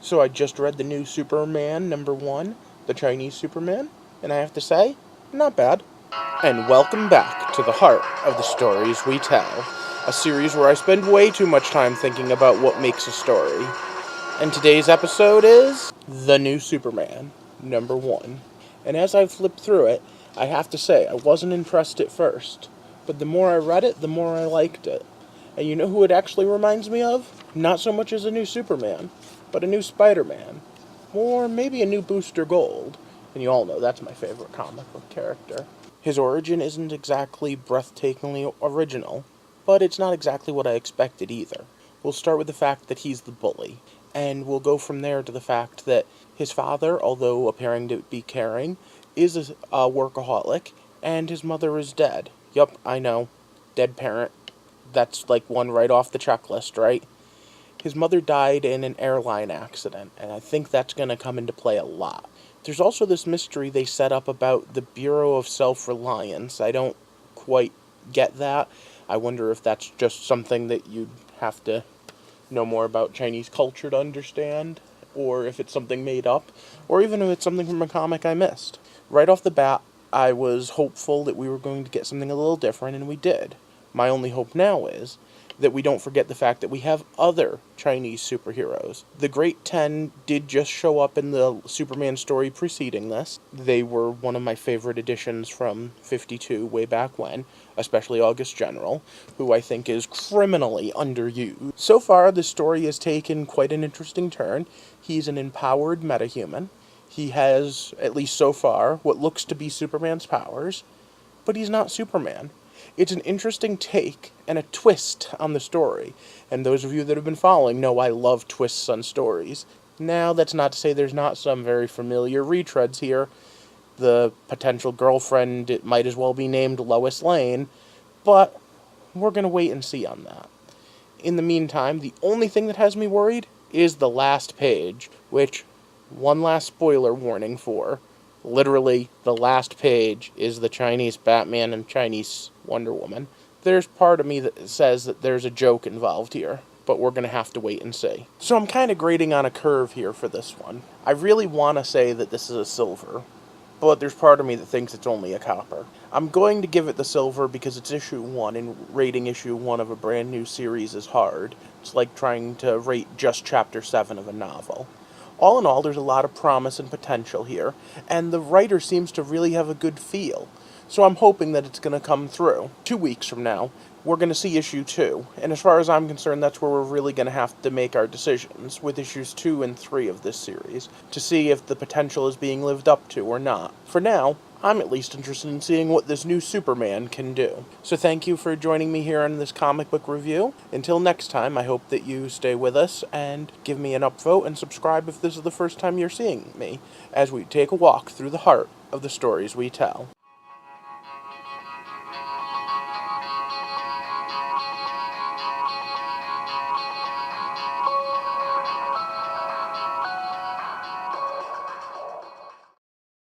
So I just read the new Superman #1, the Chinese Superman, and I have to say, not bad. And welcome back to the heart of the stories we tell, a series where I spend way too much time thinking about what makes a story. And today's episode is the new Superman #1. And as I flipped through it, I have to say I wasn't impressed at first, but the more I read it, the more I liked it. And you know who it actually reminds me of? Not so much as a new Superman, but a new Spider-Man. Or maybe a new Booster Gold. And you all know that's my favorite comic book character. His origin isn't exactly breathtakingly original, but it's not exactly what I expected either. We'll start with the fact that he's the bully, and we'll go from there to the fact that his father, although appearing to be caring, is a workaholic, and his mother is dead. Yup, I know. Dead parent. That's like one right off the checklist, right? His mother died in an airline accident, and I think that's going to come into play a lot. There's also this mystery they set up about the Bureau of Self-Reliance. I don't quite get that. I wonder if that's just something that you'd have to know more about Chinese culture to understand, or if it's something made up, or even if it's something from a comic I missed. Right off the bat, I was hopeful that we were going to get something a little different, and we did. My only hope now is that we don't forget the fact that we have other Chinese superheroes. The Great 10 did just show up in the Superman story preceding this. They were one of my favorite additions from 52 way back when, especially August General, who I think is criminally underused. So far, the story has taken quite an interesting turn. He's an empowered metahuman. He has, at least so far, what looks to be Superman's powers, but he's not Superman. It's an interesting take and a twist on the story, and those of you that have been following know I love twists on stories. Now, that's not to say there's not some very familiar retreads here. The potential girlfriend, it might as well be named Lois Lane, but we're going to wait and see on that. In the meantime, the only thing that has me worried is the last page, which, one last spoiler warning for, literally, the last page is the Chinese Batman and Chinese Wonder Woman. There's part of me that says that there's a joke involved here, but we're going to have to wait and see. So I'm kind of grading on a curve here for this one. I really want to say that this is a silver, but there's part of me that thinks it's only a copper. I'm going to give it the silver because it's issue 1, and rating issue 1 of a brand new series is hard. It's like trying to rate just chapter 7 of a novel. All in all, there's a lot of promise and potential here, and the writer seems to really have a good feel. So I'm hoping that it's going to come through. 2 weeks from now, we're going to see issue 2, and as far as I'm concerned, that's where we're really going to have to make our decisions, with issues 2 and 3 of this series, to see if the potential is being lived up to or not. For now, I'm at least interested in seeing what this new Superman can do. So thank you for joining me here on this comic book review. Until next time, I hope that you stay with us and give me an upvote and subscribe if this is the first time you're seeing me, as we take a walk through the heart of the stories we tell.